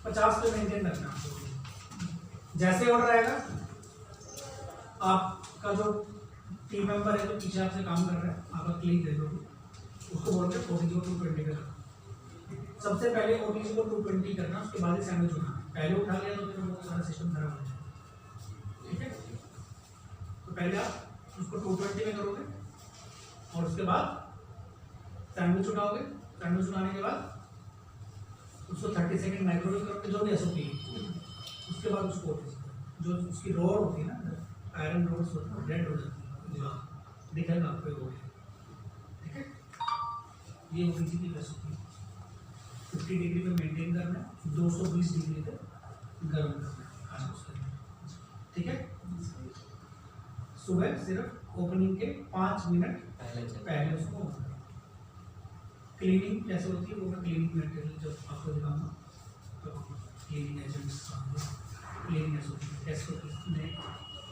50 पे मेंटेन रखना आपको। जैसे ऑर्डर आएगा, आपका जो टीम मेंबर है जो पीछे आपसे काम कर रहा है, आपका क्लिक दे दोगे, उसको बोलते हैं OTG को 220 करना। सबसे पहले OTG को 220 करना, उसके बाद ही सैंडविच उठाना। पहले उठा लिया तो फिर वो सारा सिस्टम खराब हो जाएगा। ठीक है, तो पहले आप उसको 220 में करोगे और उसके बाद सैंडविच उठाओगे। सैंडविच उठाने के बाद उसको 30 सेकंड माइक्रोवेव करोगे, जो भी SOP है। उसके बाद उसको जो उसकी रोड होती है ना, आयरन रोड्स होती है, डेड हो जाती है, दिखेगा आपको वो। ठीक है, ये OTG की रेसिपी 50 डिग्री पे मेंटेन करना है, 220 डिग्री पे गर्म करना है खाना उसके। ठीक है, सुबह सिर्फ ओपनिंग के 5 मिनट पहले उसको। क्लीनिंग कैसे होती है वो मैं क्लीनिंग मटेरियल जब आपको दिखाऊंगा, तो क्लीनिंग एजेंट्स क्लीनिंग कैसे होती है,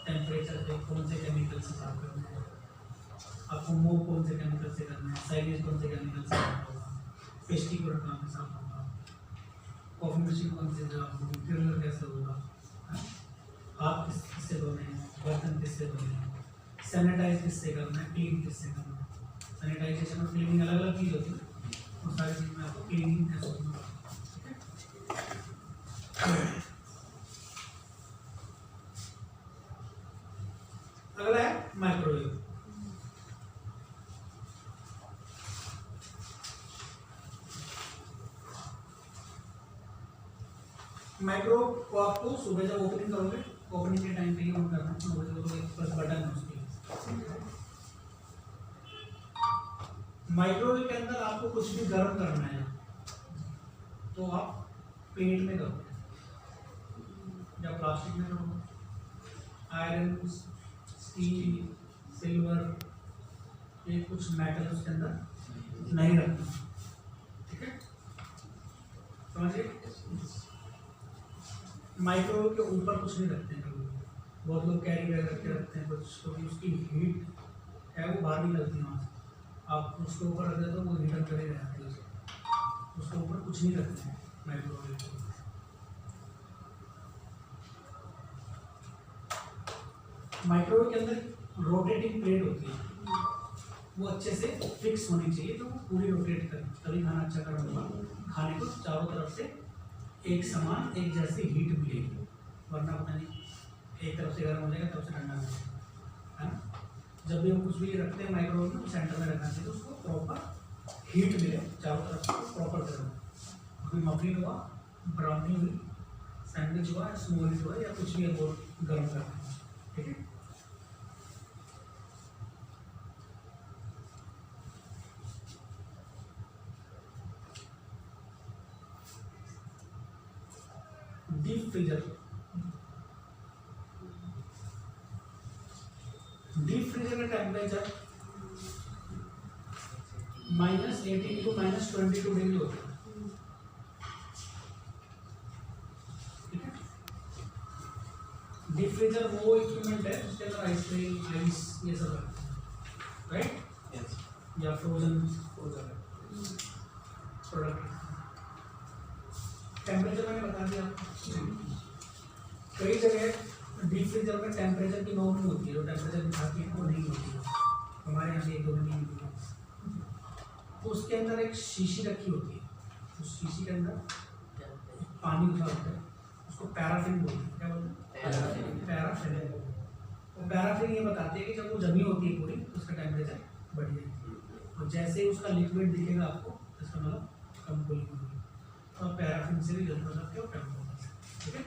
टेम्परेचर पे कौन से केमिकल से साफ करना है, आपको मूव कौन से केमिकल से करना है, साइलेज कौन से केमिकल से साफ होगा, पेस्टी को रखना में साफ होगा, कॉफी मशीन कौन से साफ होगी, ग्रिलर कैसे होगा, हाथ किससे धोने हैं, बर्तन किससे धोने हैं, सैनिटाइज किससे करना है, क्लीन किससे करना है। सैनिटाइजेशन और क्लीनिंग अलग अलग चीज़ होती है, वो सारी चीज़ में आपको क्लीनिंग कैसे होगा। अगला है माइक्रोवेव। माइक्रोवेव को आपको सुबह जब ओपनिंग करोगे, ओपनिंग के टाइम पे ही ऑन करना है, 9 बजे तो एक बस बटन है उसके। माइक्रोवेव के अंदर आपको कुछ भी गर्म करना है तो आप पेट में करोगे या प्लास्टिक में करोगे। आयरन, स्टील, सिल्वर, ये कुछ मेटल उसके अंदर नहीं रखना। ठीक है, समझिए, माइक्रोवेव के ऊपर कुछ नहीं रखते हैं कभी। बहुत लोग कैरी बैग रख के रखते हैं कुछ, क्योंकि उसकी हीट है वो बाहर निकलती है वहाँ से। आप उसके ऊपर रख देते हो वो हीटर करे रहते हैं, उसके ऊपर कुछ नहीं रखते हैं माइक्रोवेव के। माइक्रोवेव के अंदर रोटेटिंग प्लेट होती है, वो अच्छे से फिक्स होनी चाहिए, तो वो पूरी रोटेट करे तभी खाना अच्छा गर्म होगा। खाने को चारों तरफ से एक समान एक जैसी हीट मिलेगी, वरना पता नहीं एक तरफ से गर्म हो जाएगा तरफ से ठंडा हो जाएगा, है ना। जब भी हम कुछ भी रखते हैं माइक्रोवेव में, सेंटर में रखना चाहिए, तो उसको प्रॉपर हीट मिले चारों तरफ से, प्रॉपर गर्म। अभी मफिन हुआ, ब्राउनी हुई, सैंडविच हुआ, स्मूदी हुआ, या कुछ भी है वो गर्म करना है। ठीक है, डीप फ्रीजर। डीप फ्रीजर का टेम्परेचर -18 to -22 डिग्री होता है। ठीक है, डीप फ्रीजर वो इक्विपमेंट है जिसके अंदर आइसक्रीम, आइस ये सब रखते हैं, राइट, या फ्रोजन प्रोडक्ट। टेम्परेचर मैंने बता दिया आपको। कई जगह डीप फ्रीजर में टेम्परेचर की नॉर्म होती है, जो टेम्परेचर दिखाती है वो नहीं होती है। हमारे यहाँ से 1-2 दिन नहीं होती है। तो उसके अंदर एक शीशी रखी होती है, उस शीशी के अंदर पानी भरा होता है, उसको पैराफिन बोलते हैं। क्या बोलते हैं? पैराफिन। वो पैराफिन ये बताते हैं कि जब वो जमी होती है पूरी तो उसका टेम्परेचर बढ़ जाएगा, और जैसे ही उसका लिक्विड दिखेगा आपको, इसका मतलब कम कूलिंग होगी। तो पैराफिन से भी जल्द हो सकते हो, कम हो सकते हैं। ठीक है,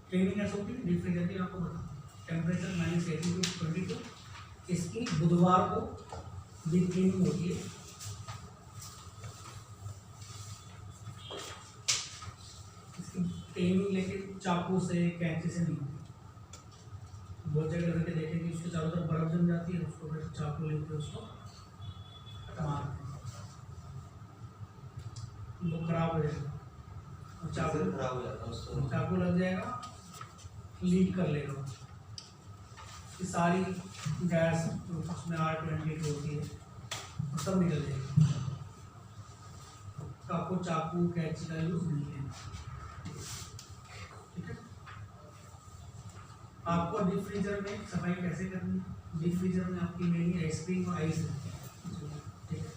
ट्रेनिंग SOP डीप फ्रीजर की आपको बता, टेम्परेचर -18 to 22। इसकी बुधवार को डीप क्लीनिंग होती है। इसकी ट्रेनिंग लेकिन चाकू से, कैंची से नहीं होती। बहुत जगह करके देखेंगे उसके चारों तरफ बर्फ जम जाती है, उसको फिर चाकू लेके उसको मारते हैं, वो खराब हो जाएगा, चाकू खराब हो जाता है, चाकू लग जाएगा, लीक कर लेगा, उसकी सारी गैस उसमें R20 होती है वो सब निकल जाएगी। उसका आपको चाकू कैंची का यूज नहीं लेना, ठीक है। आपको डीप फ्रीजर में सफाई कैसे करनी है? डीप फ्रीजर में आपकी मेनली आइसक्रीम और आइस रहती है, ठीक है।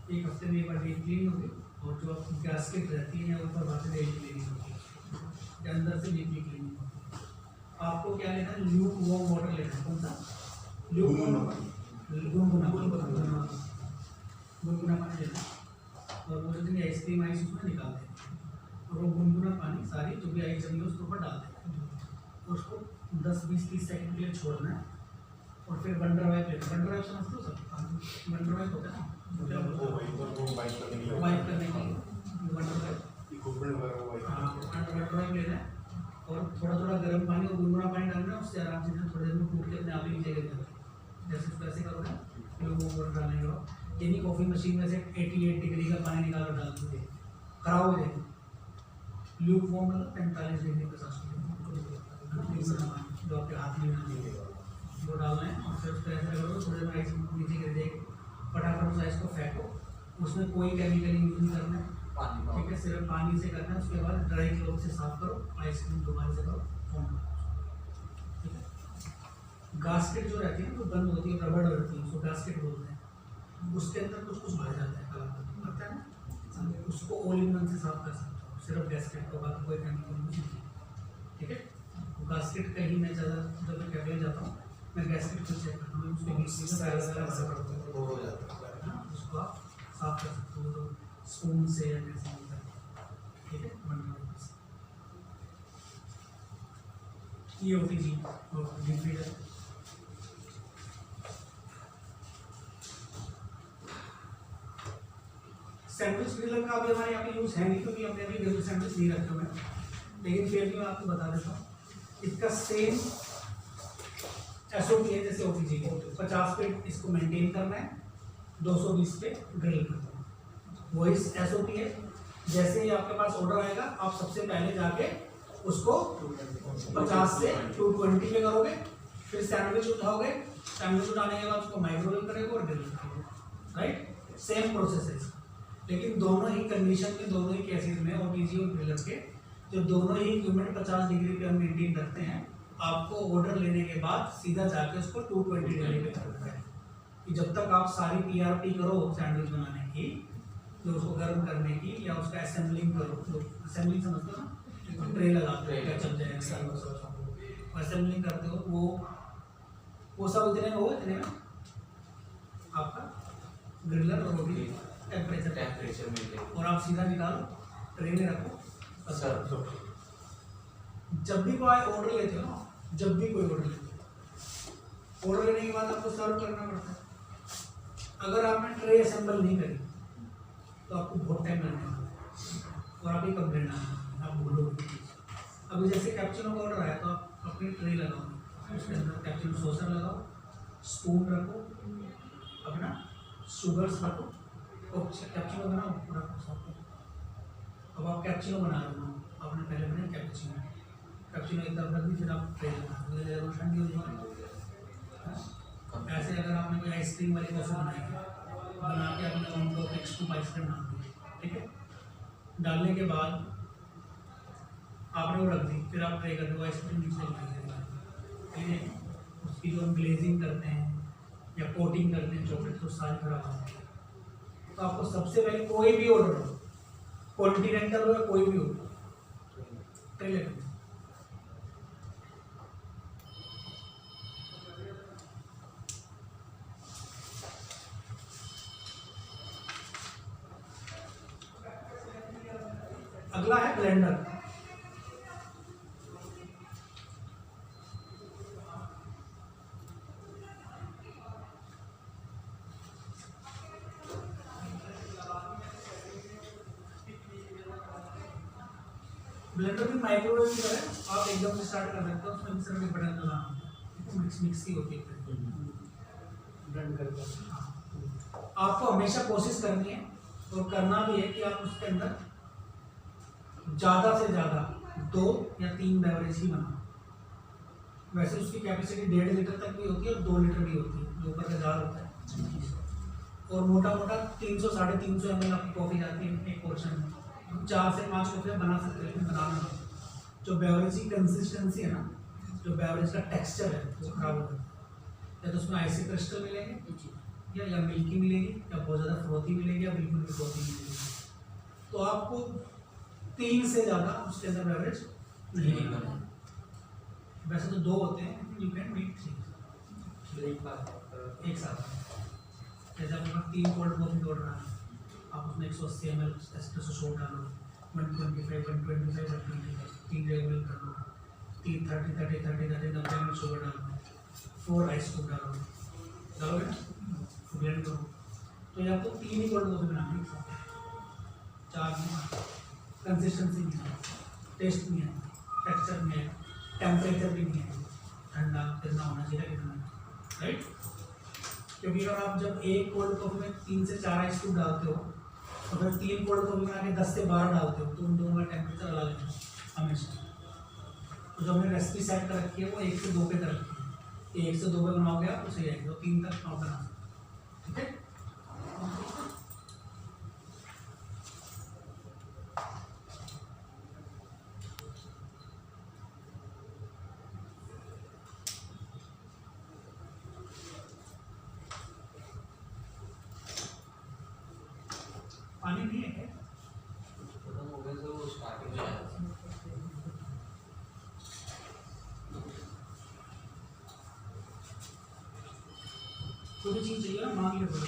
एक हफ्ते में एक बार डीप क्लीन होगी और जो आपकी गैस्केट रहती है या ऊपर बातें डेली क्लीनिंग होती है, अंदर से डीपली क्लीनिंग होती है। आपको क्या लेना है? ल्यूक वार्म वाटर लेना है। कौन सा? गुनगुना पानी लेना है। और वो जो भी आइसक्रीम आइस उसमें निकाल दें और वो गुनगुना पानी सारी जो भी आइस जमी है उसके ऊपर डाल दें। उसको 10-20-30 सेकंड के लिए छोड़ना है और फिर वंडर वाइप लेना। वंडर वाइप समझते हो सब? वंडर वाइप होता है ना, वाइप करने के लिए वंडर वाइप। हाँ, वंडर वाइप लेना है और थोड़ा थोड़ा गर्म पानी और गुनगुना पानी डालना है। उससे आराम से थोड़ी देर में टूट के अपने आप ही नीचे गिर जाता है। जैसे उसको ऐसे करोगे वो डालने के बाद यानी कॉफ़ी मशीन में से 88 डिग्री का पानी निकाल कर डाल दीजिए, खराब हो जाएगी। ल्यूक वार्म मतलब 45 डिग्री 50 डिग्री जो आपके हाथ में वो डालना है और फिर उसको ऐसे करोगे थोड़ी देर आइस नीचे गिर जाएगी। फटाफट उस आइस को फेंको, उसमें कोई केमिकल यूज नहीं करना है, ठीक है। सिर्फ पानी से करना है। उसके बाद ड्राई क्लॉथ से साफ करो, आइसक्रीम दोबारा से करो, फॉर्म करो, ठीक है। गास्केट जो रहती है वो बंद होती है, रबड़ रहती है, उसको गास्केट बोलते हैं। उसके अंदर कुछ कुछ भर जाता है, काला पता है ना, उसको ऑल इन वन से साफ कर सकते हो, सिर्फ गैस्केट को, बाकी कोई केमिकल यूज नहीं, ठीक है। गास्केट का ही मैं ज़्यादा जब मैं कैफे जाता हूँ मैं गैस्केट को चेक करता हूँ, उसके बीच में हो जाता है, उसको आप साफ कर सकते हो तो स्पून से या कैसे, ठीक है। ये होती जी डीप फ्रीजर। सैंडविच ग्रिलर का अभी हमारे यहाँ पे यूज़ है नहीं क्योंकि हमने अभी ग्रिल सैंडविच नहीं रखे हुए हैं, लेकिन फिर भी मैं आपको बता देता हूँ इसका सेम SOP है जैसे OPG को। 50 पे इसको मेंटेन करना है, 220 पे ग्रिल करना है, वही SOP है। जैसे ही आपके पास ऑर्डर आएगा आप सबसे पहले जाके उसको 50 से 220 पे करोगे, फिर सैंडविच उठाओगे, सैंडविच उठाने के बाद उसको माइक्रोवेव करेंगे और ग्रिल करोगे, राइट। सेम प्रोसेस है इसका, लेकिन दोनों ही कंडीशन में, दोनों ही केसेस में OPG और ग्रिलर के जो दोनों ही इक्विपमेंट 50 डिग्री पे हम मेंटेन करते हैं, आपको ऑर्डर लेने के बाद सीधा जाके उसको 220 डिग्री पे करना है कि जब तक आप सारी PRP करो सैंडविच बनाने की, तो उसको गर्म करने की या उसका असेंबलिंग करो, तो असेंबलिंग समझते हो ना, ट्रे लगाते हो क्या चल जाएगा, असेंबलिंग करते हो, वो सब इतने में हो, इतने में आपका ग्रिलर और रोटी टेम्परेचर में और आप सीधा निकालो, ट्रे में रखो। सर जब भी कोई ऑर्डर लेते हो ना, जब भी कोई ऑर्डर लेते हो, ऑर्डर लेने के बाद आपको सर्व करना पड़ता है। अगर आपने ट्रे असेंबल नहीं करी तो आपको बहुत टाइम लगने वाला है और आप ही कंप्लेन आना, आप भूलोगे। अभी जैसे कैप्चिनो का ऑर्डर आया तो आप अपनी ट्रे लगाओ, उसके अंदर कैप्चिनो सॉसर लगाओ, स्पून रखो, अपना शुगर्स रखो और कैप्चिनो बनाओ पूरा साफ करो। अब आप कैप्चिनो बना रहे हो, आपने पहले बनाया कैप्चिनो एक तरफ रख दी, फिर आप ट्रे लगा ठंडी हो जाएगी। ऐसे अगर आपने कोई आइसक्रीम वाली कॉफ़ी बनाई है, बना के आपने ऑन टॉप एक स्कूप आइसक्रीम डाल दी, ठीक है। डालने के बाद आपने वो रख दी, फिर आप ट्रे कर दो, आइसक्रीम नीचे ठीक है। उसकी जो हम ग्लेजिंग करते हैं या कोटिंग करते हैं चॉकलेट, तो सारी खराब हो जाती है। तो आपको सबसे पहले कोई भी ऑर्डर हो, कॉन्टिनेंटल हो या कोई भी हो, ट्रे लेकर अगला है ब्लेंडर। ब्लेंडर भी माइक्रोवेव की तरह आप एकदम से स्टार्ट कर सकते हो, उसमें भी सिर्फ एक बटन दबाना, मिक्सी होती है ब्लेंड करके। आपको हमेशा कोशिश करनी है और करना भी है कि आप उसके अंदर ज़्यादा से ज़्यादा 2 या 3 बेवरेज ही बनाओ। वैसे उसकी कैपेसिटी 1.5 लीटर तक भी होती है और 2 लीटर भी होती है, जो ऊपर का जार होता है। और मोटा मोटा 300 350 ml आपकी कॉफ़ी जाती है एक पोर्शन में। 4 से 5 कॉफ़ी बना सकते हैं, बनाना जो बेवरेज की कंसिस्टेंसी है ना, जो बेवरेज का टेक्सचर है वो खराब हो जाता है। या तो उसमें आइसी क्रिस्टल मिलेंगे या मिल्की मिलेगी, या बहुत ज़्यादा फ्रोथी मिलेगी, या बिल्कुल भी फ्रोथी मिलेगी। तो आपको 3 से ज़्यादा उसके अंदर बेवरेज नहीं बनाना। वैसे तो 2 होते हैं, यू कैन मेक 3 एक साथ। जैसे आपके पास 3 कोल्ड कॉफ़ी ऑर्डर रहा है, आप उसमें 180 ml एस्प्रेसो शॉट डालो, 125 125 3 रेगुलर कर लो, 3 30 30 30 30 90 ml शुगर डालो, 4 आइस क्यूब डालोगे ना, ब्लेंड करो। तो ये आपको 3 ही कोल्ड कॉफ़ी बनानी है, 4 नहीं। कंसिस्टेंसी नहीं है, टेस्ट नहीं है, टेक्सचर नहीं है, टेम्परेचर भी नहीं है, ठंडा कितना होना चाहिए कितना, राइट। क्योंकि अगर आप जब एक कोल्ड कॉफ़ी में 3 से 4 आइस क्यूब डालते हो और फिर 3 कोल्ड कॉफ़ी में आके 10 से 12 डालते हो, तो उन दोनों का टेम्परेचर अलग है हमेशा। तो जो हमने रेसिपी सेट कर रखी है वो 1 से 2 पे कर रखी है, 1 से 2 पे बनाओगे आप तो सही आएगा, तो 3 तक आप बना सकते, ठीक है। पानी नहीं है क्या? कोई भी चीज़ चाहिए ना मांग ले बोलो।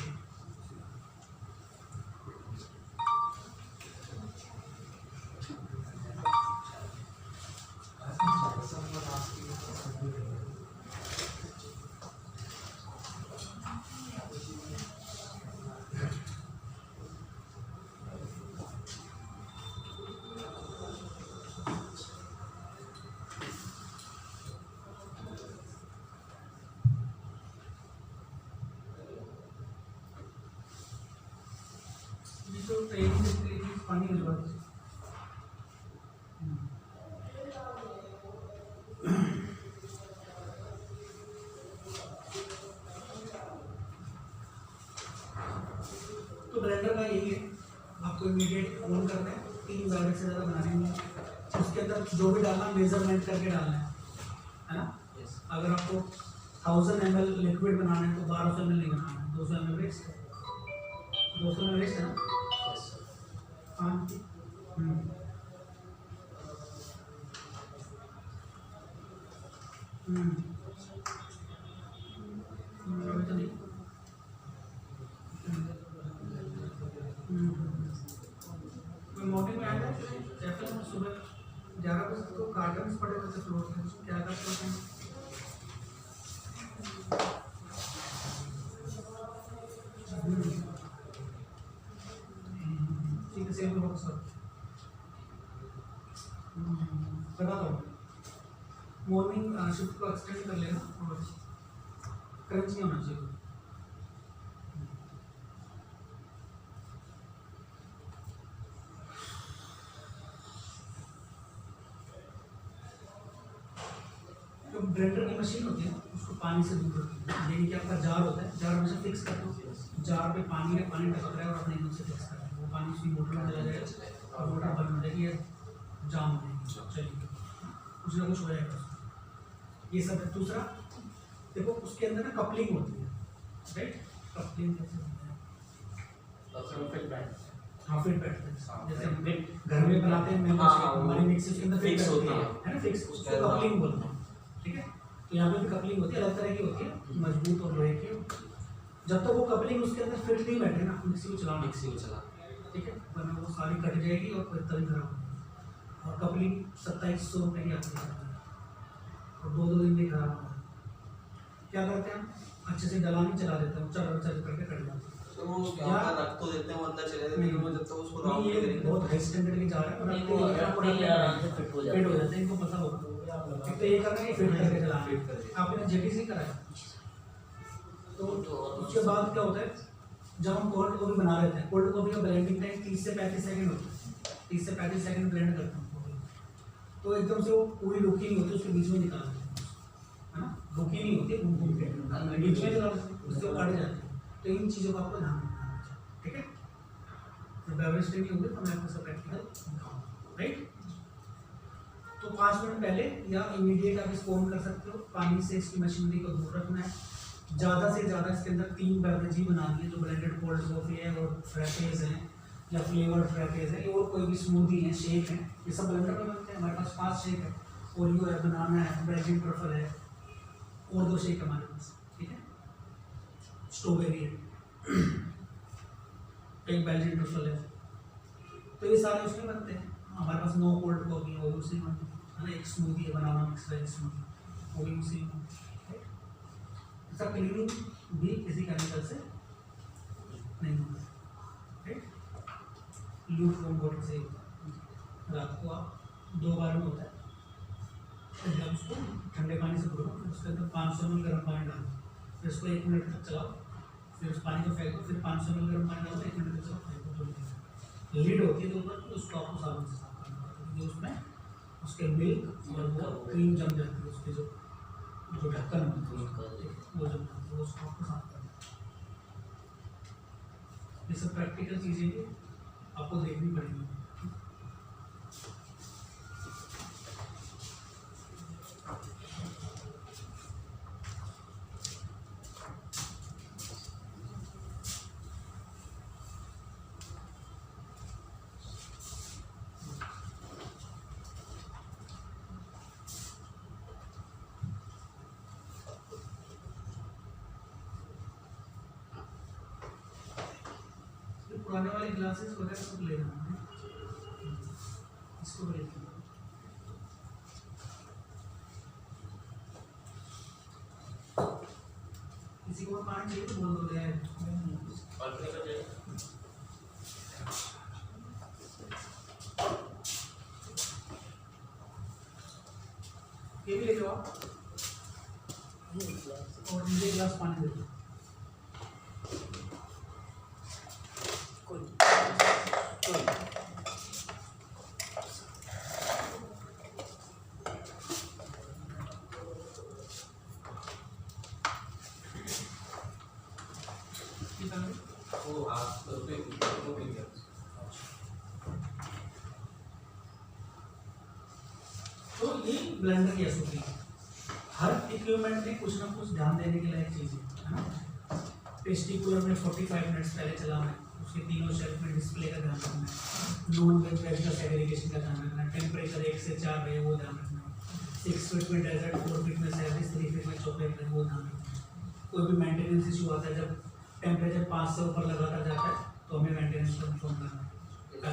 तो ट्रेनिंग के लिए पानी भिजवा दीजिए। तो ब्लेंडर का यही है, आपको इमीडिएट ऑन करना है, 3 बैलेट से ज़्यादा बनाने में, उसके अंदर जो भी डालना मेजरमेंट करके डालना है ना। अगर आपको 1000 ml लिक्विड बनाना है तो 1200 ml नहीं बनाना है, 200 ml वेस्ट है, 200 ml वेस्ट है ना। हाँ अभी तो नहीं। मॉर्निंग में आया था कैफे में, सुबह 11 बजे तो कार्टन्स पड़े हुए थे फ्लोर पे, क्या करते हैं ठीक है, सेम लोग सब बता दो। मॉर्निंग शिफ्ट को एक्सटेंड कर लेना और क्रंच नहीं होना चाहिए। जो ब्लेंडर की मशीन होती है उसको पानी से दूर रखती है, यानी कि आपका जार होता है, जार हमेशा फिक्स करते हो, जार पे पानी टपक रहा है और अपने एकदम से फिक्स कर रहे हैं, वो पानी उसकी मोटर में चला जाएगा और मोटर बंद हो जाएगी या जाम हो जाएगी, चलिए कुछ ना कुछ हो जाएगा। ये सब है। दूसरा देखो उसके अंदर ना कपलिंग होती है, राइट। कपलिंग कैसे होती है? हाँ फिट बैठते हैं, जैसे हम घर में बनाते हैं, हमारी मिक्सी उसके अंदर फिक्स होता है ना, फिक्स, उसको कपलिंग बोलते हैं, ठीक है। तो यहाँ पे भी कपलिंग होती है, अलग तरह की होती है, मजबूत और लोहे की। जब तक वो कपलिंग उसके अंदर फिट नहीं बैठे ना, मिक्सी को चला, ठीक है, वरना वो सारी कट जाएगी और फिर तभी खराब होगी। और कपलिंग 2700 रुपये की आती है और 2-2 दिन में खराब होगा। क्या करते हैं हम, अच्छे से डलानी चला देते हैं, चल करके कट जाते हैं। तो वो क्या रख तो देते हैं, वो अंदर चले जाते हैं, वो जब तक उसको नहीं, ये बहुत हाई स्टैंडर्ड की जा रहा है, फिट हो जाते हैं, इनको पता होगा। एक तो ये करना है फिट करके चलाना, आपने जेटीसी कराया। तो उसके बाद क्या होता है, जब हम कोल्ड कॉफी बना लेते हैं, कोल्ड कॉफी का ब्लेंडिंग टाइम 30 से 35 सेकंड होता है, 30 से 35 सेकंड ब्लेंड करते हैं तो एकदम से वो पूरी रुकी नहीं होती, उसके बीच में निकाल देते हैं, है ना, रुकी नहीं होती, घूम घूम के बीच में उससे कट जाती है। तो इन चीज़ों का आपको ध्यान रखना है। जब बेवरेज ट्रेनिंग होगी तो मैं आपको सब प्रैक्टिकल दिखाऊंगा, राइट। तो 5 मिनट पहले या इमीडिएट आप इसको ऑन कर सकते हो। पानी से इसकी मशीनरी को दूर रखना है। ज़्यादा से ज़्यादा इसके अंदर 3 बेवरेज ही बनानी है, जो ब्लेंडेड कोल्ड कॉफ़ी है और फ्रैपेज हैं या फ्लेवर्ड फ्रैपेज है और कोई भी स्मूदी है, शेक है, ये सब ब्लेंडर में बनते हैं। हमारे पास 5 शेक है, ओरियो है, बनाना है, बेल्जियन ट्रफल है और 2 शेक हमारे पास, ठीक है, स्ट्रॉबेरी है, एक बेल्जियन ट्रफल है। तो ये सारे उसमें बनते हैं। हमारे पास 9 कोल्ड कॉफ़ी वो भी उसी में बनती है ना। एक स्मूदी है, बनाना मिक्स वेज स्मूदी, वो भी उसी में। इसका क्लीनिंग भी किसी केमिकल से नहीं होता, राइट। लूप फ्रॉम वाटर से होता है। रात को आप 2 बार में होता है। जब उसको ठंडे पानी से धोना, फिर उसके अंदर 500 ml गर्म पानी डालो, फिर उसको 1 मिनट तक चलाओ, फिर उस पानी को फेंको, फिर 500 ml गर्म पानी डालो, 1 मिनट तक चलाओ, फेंको। लीड होती है तो ऊपर, उसको आपको साबुन से साफ करना होता है, क्योंकि उसमें उसके मिल्क और वो क्रीम जम जाती है, उसके जो ढक्कन होता है वो जम जाती है, उसको आपको साफ करना है। ये सब प्रैक्टिकल चीज़ें आपको देखनी पड़ेगी। पुराने वाले ग्लासेस वगैरह सब ले जाना है, इसको भी लेके जाना। किसी को पानी चाहिए तो बोल दो, ले आए। ये भी ले जाओ और मुझे एक गिलास पानी दे दो। तो ये ब्लेंडर की एसओपी है। हर इक्विपमेंट में कुछ ना कुछ ध्यान देने के लायक चीज़ है ना। टेस्टिकुलर में 45 मिनट्स पहले चलाना है, उसके तीनों शेल्फ में डिस्प्ले का ध्यान रखना है, नॉन वेज वेज का सेग्रीगेशन का ध्यान रखना है, टेम्परेचर 1 से 4 रहे वो ध्यान रखना है, 6 फीट में डेजर्ट, 4 फीट में सैवरेज, 3 फीट में चॉकलेट रहे वो ध्यान रखना है। कोई भी मेंटेनेंस इशू आता है, जब टेम्परेचर 5 से ऊपर लगाता जाता है तो हमें मेंटेनेंस को इन्फॉर्म करना है।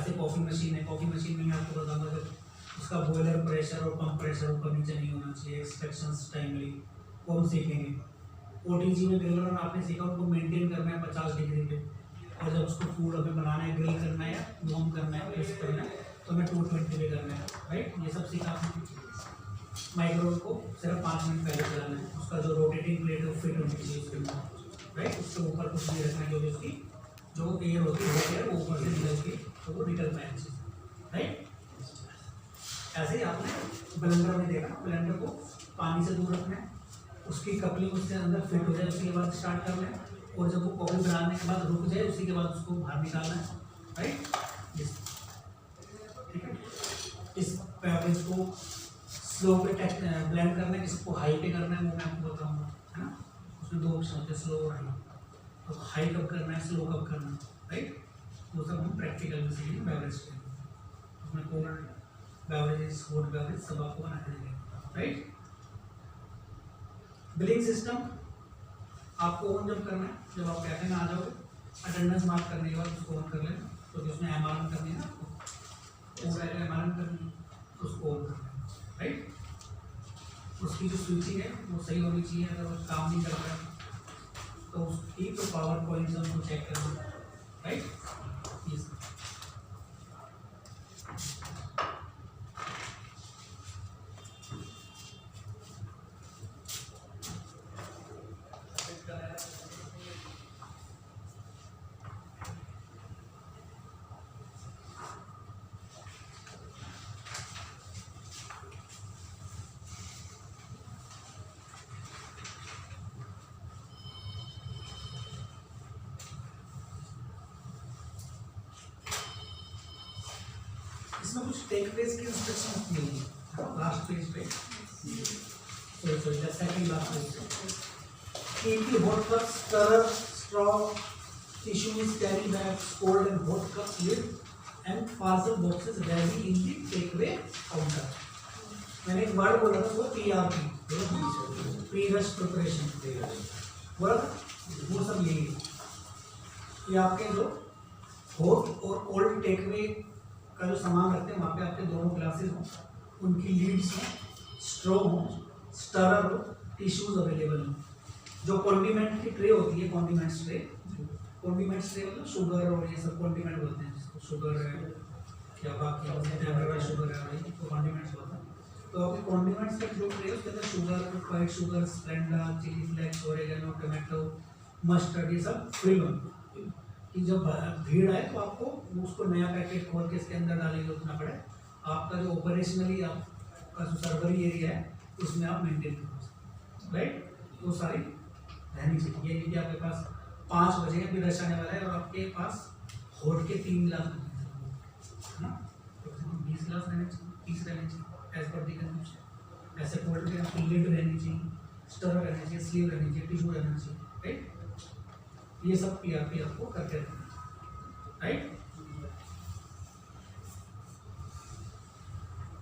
ऐसे कॉफ़ी मशीन है, कॉफ़ी मशीन में मैं आपको बताऊंगा जब उसका बॉयलर प्रेशर और पंप प्रेशर ऊपर नीचे नहीं होना चाहिए, इंस्ट्रक्शंस टाइमली वो हम सीखेंगे। ओटीजी में ग्रिलर में आपने सीखा उनको मेंटेन करना है 50 डिग्री पे, और जब उसको फूड हमें बनाना है, ग्रिल करना है या वार्म करना है, प्रेस करना है, तो हमें 220 पे करना है, राइट। ये सब सीखा आपने। माइक्रोवेव को सिर्फ 5 मिनट पहले चलाना है, उसका जो रोटेटिंग प्लेट है वो फिट होनी चाहिए उसके अंदर, राइट। उसके ऊपर कुछ नहीं रखना है, क्योंकि उसकी जो एयर होती है वो ऊपर से निकल के तो वो निकल पाए, राइट। ऐसे ही आपने ब्लेंडर में देखा, ब्लेंडर को पानी से दूर रखना है, उसकी कपलिंग उसके अंदर फिट हो जाए उसके बाद स्टार्ट करना है, और जब वो कॉफी बनाने के बाद रुक जाए उसी के बाद उसको बाहर निकालना है, राइट। ठीक है। इस बेवरेज को स्लो पे ब्लेंड करना है, किसको हाई पे करना है वो मैं आपको बताऊंगा, है ना। उसमें 2 ऑप्शन होते हैं, स्लो और हाई। तो हाई कब करना है, स्लो कब करना है, राइट। वो सब हम प्रैक्टिकल में सीखेंगे बेवरेज के। उसमें कोल्ड बेवरेजेस, हॉट बेवरेज सब आपको बना के देंगे, राइट। बिलिंग सिस्टम आपको ऑन जब करना है, जब आप कैफे में आ जाओगे, अटेंडेंस मार्क करने के बाद उसको ऑन कर लेना, क्योंकि उसमें एमआरएम करनी है ना आपको, पूरा एमआरएम करनी है, उसको ऑन करना है, राइट। उसकी जो स्विचिंग है वो सही होनी चाहिए, अगर वो काम नहीं कर रहा है तो उसकी तो पावर पॉइंट्स हमको चेक करना है, राइट। इसमें कुछ टेकअवेज की इंस्ट्रक्शंस दी हुई है लास्ट पेज पे, sorry the second last page पे। Keep the hot cup, stir, straw, tissues, carry bags, cold and hot cup lid and parcel boxes ready in the takeaway counter. मैंने एक word बोला था वो PRP, प्री रश प्रिपरेशन बोला था, वो सब यही है। ये आपके जो हॉट और कोल्ड टेकअवे का जो सामान रखते हैं वहाँ पे आपके दोनों ग्लासेस हों, उनकी लीड्स हों, स्ट्रॉ हो, स्टरर हो, टिश्यूज अवेलेबल हों। जो कॉन्डिमेंट की ट्रे होती है, कॉन्डिमेंट्स ट्रे मतलब शुगर और ये सब कॉन्डिमेंट बोलते हैं, जिसको शुगर है या बाकी शुगर है, वही तो कॉन्डिमेंट्स होता है। तो आपके कॉन्डिमेंट्स का जो ट्रे है उसके अंदर sugar, white sugar, Splenda, chilli flakes, oregano, tomato, mustard, ये सब फिल हो कि जब भीड़ आए तो आपको उसको नया पैकेट खोल के इसके अंदर डालेंगे उतना पड़े। आपका जो ऑपरेशनली आपका जो सर्वरी एरिया है उसमें आप मेंटेन करो, राइट। वो सारी रहनी चाहिए। ये कि आपके पास 5 बजे भी रश आने वाला है और आपके पास हॉट के 3 गिलास है ना, तो 20 गिलास रहने चाहिए, 30 रहने चाहिए एज पर दी कंजम्पशन। ऐसे कोल्ड के आपकी लिड रहनी चाहिए, स्टर रहनी चाहिए, स्लीव रहनी चाहिए, टिश्यू रहना चाहिए, राइट। ये सब PRP आपको करके रखना है, राइट।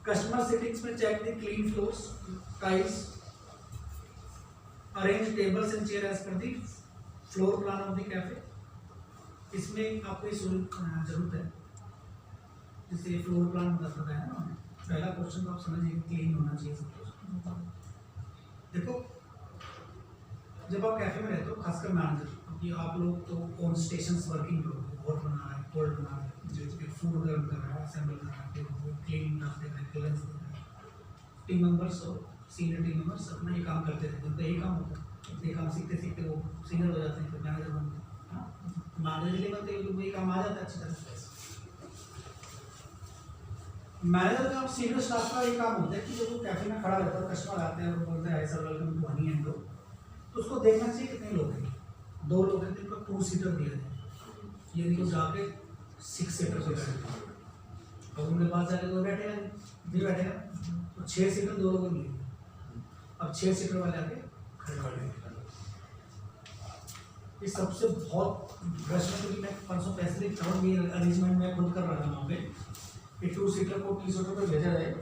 कस्टमर सेटिंग्स में check the clean floors, tiles, arrange tables and chair as per the floor plan of the cafe. इसमें आपको ये जरूरत है, जैसे फ्लोर प्लान बताया है ना, पहला क्वेश्चन तो आप समझिए क्लीन होना चाहिए सब कुछ। देखो जब आप कैफे में रहते हो, खासकर मैनेजर, क्योंकि आप लोग तो ऑन स्टेशंस वर्किंग लोग, हॉट बना रहा है, कोल्ड बना रहा है, जो फूड गर्म कर रहा है, असेंबल कर रहा है, क्लीन कर रहा है, क्लींस कर रहा है। टीम मेंबर्स और सीनियर टीम मेंबर्स अपना ये काम करते रहते हैं, उनका यही काम होता है। ये काम सीखते सीखते वो सीनियर हो जाते हैं, फिर मैनेजर बनते हैं। मैनेजर लेवल पे ये काम आ जाता है अच्छी तरह से। मैनेजर का सीनियर स्टाफ का ये काम होता है कि जब वो कैफे में खड़ा रहता है, कस्टमर आते हैं और बोलते हैं sir welcome to honey and dough, तो उसको देखना चाहिए कितने लोग हैं। 2 लोग हैं तो इनको 2 सीटर दिया जाए, ये नहीं तो जाके 6 सीटर पे बैठे और उनके पास जाके तो बैठेगा नहीं बैठेगा, तो 6 सीटर 2 लोगों के लिए। अब 6 सीटर वाले आके खड़े बैठे। ये सबसे बहुत रश में, क्योंकि मैं परसों पैसे लिखता हूँ, ये अरेंजमेंट मैं खुद कर रहा था वहाँ पे कि 2 सीटर को 3 सीटर पर भेजा जाए,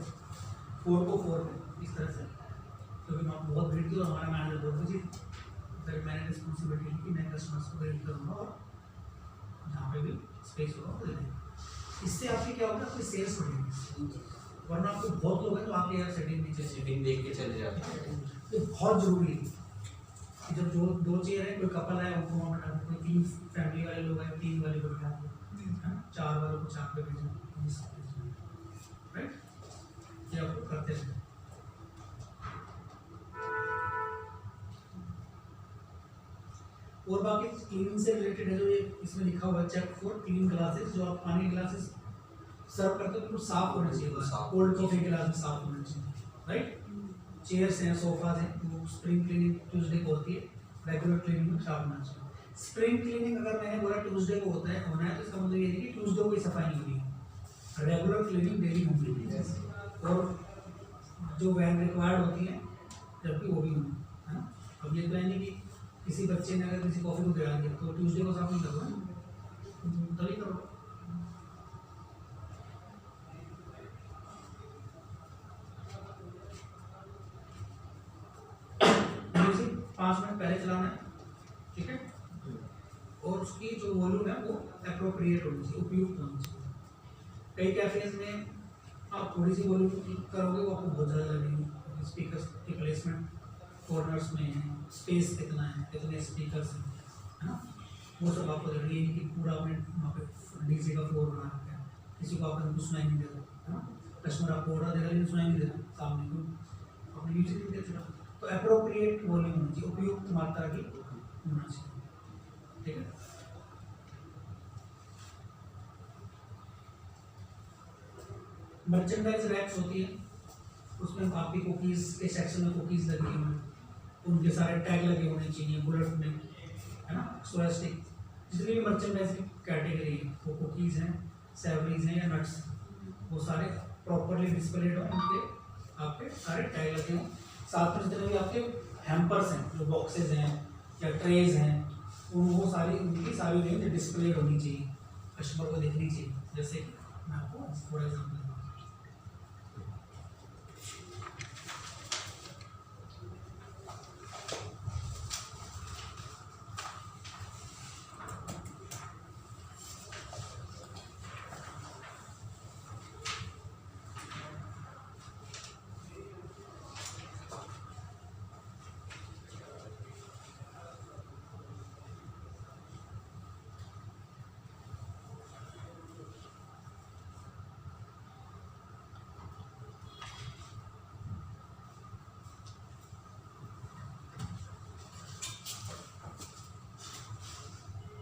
4 को 4 में, इस तरह से। क्योंकि वहाँ बहुत भीड़ थी और हमारा मैनेजर बहुत बिजी, फिर मैंने रिस्पॉन्सिबिलिटी ली कि मैं कस्टमर्स को वेट करूँगा और जहाँ पे भी स्पेस होगा वो दे देंगे। इससे आपकी क्या होगा, कोई सेल्स बढ़ेगी, वरना आपको बहुत लोग हैं तो आपके यार सेटिंग नीचे सेटिंग देख के चले जाते हैं। तो बहुत ज़रूरी है कि जब 2 चेयर है, कोई कपल है उनको वहाँ बैठा दो, कोई 3 फैमिली वाले लोग हैं 3 वाले को बैठा दो, 4 वालों को 4 पे भेजो, राइट। ये आपको करते हैं। और बाकी क्लीनिंग से रिलेटेड है जो ये इसमें लिखा हुआ है, चेक फॉर क्लीन ग्लासेस। जो आप पानी ग्लासेस सर्व करते हो तो साफ होने चाहिए, कोल्ड कॉफी गिलास में साफ होने चाहिए, राइट। चेयर्स हैं, सोफाज हैं, वो स्प्रिंग क्लीनिंग ट्यूसडे को होती है, रेगुलर क्लीनिंग में साफ होना चाहिए। स्प्रिंग क्लीनिंग अगर मैंने बोला ट्यूसडे को होता है होना है, तो इसका मतलब ये है कि ट्यूसडे को ही सफाई नहीं होगी, रेगुलर क्लीनिंग डेली होगी, और जो वैन रिक्वायर्ड होती है जबकि वो भी होंगी, है ना। अब ये तो है नहीं कि किसी बच्चे ने अगर किसी कॉफी को गिरा दिया तो ट्यूसडे को साफ नहीं करो, तभी करो। म्यूजिक 5 मिनट पहले चलाना है, ठीक है, और उसकी जो वॉल्यूम है वो एप्रोप्रिएट होनी चाहिए, उपयुक्त होनी चाहिए। कई कैफेज में आप थोड़ी सी वॉल्यूम करोगे वो आपको बहुत ज़्यादा लगेगी। स्पीकर की प्लेसमेंट कॉर्नर्स में है, स्पेस कितना है, कितने स्पीकर्स हैं, है ना, वो सब आपको जरूरी है कि पूरा आपने वहाँ पे डीजे का फ्लोर बना रखा है, किसी को आपने कुछ सुनाई नहीं देगा, है ना। कस्टमर आपको ऑर्डर देगा लेकिन सुनाई नहीं देगा सामने को, आपने म्यूजिक नहीं दे सकता। तो एप्रोप्रिएट वॉल्यूम होनी चाहिए, उपयुक्त मात्रा की होना चाहिए, ठीक है। मर्चेंडाइज रैक्स होती है, उसमें आपकी कुकीज़ के सेक्शन में कुकीज़ लगी हुई हैं, उनके सारे टैग लगे होने चाहिए बुलेट में, है ना। सोयास्टिक जितनी भी मर्चेंडाइज की कैटेगरी है, वो कुकीज़ हैं, सेवरीज हैं या नट्स, वो सारे प्रॉपरली डिस्प्लेड हों, उनके आपके सारे टैग लगे हों। साथ में जितने भी आपके हैम्पर्स हैं, जो बॉक्सेज हैं या ट्रेज हैं, वो सारी उनकी सारी रेंज डिस्प्ले होनी चाहिए, कस्टमर को दिखनी चाहिए। जैसे कि मैं आपको फॉर एग्जाम्पल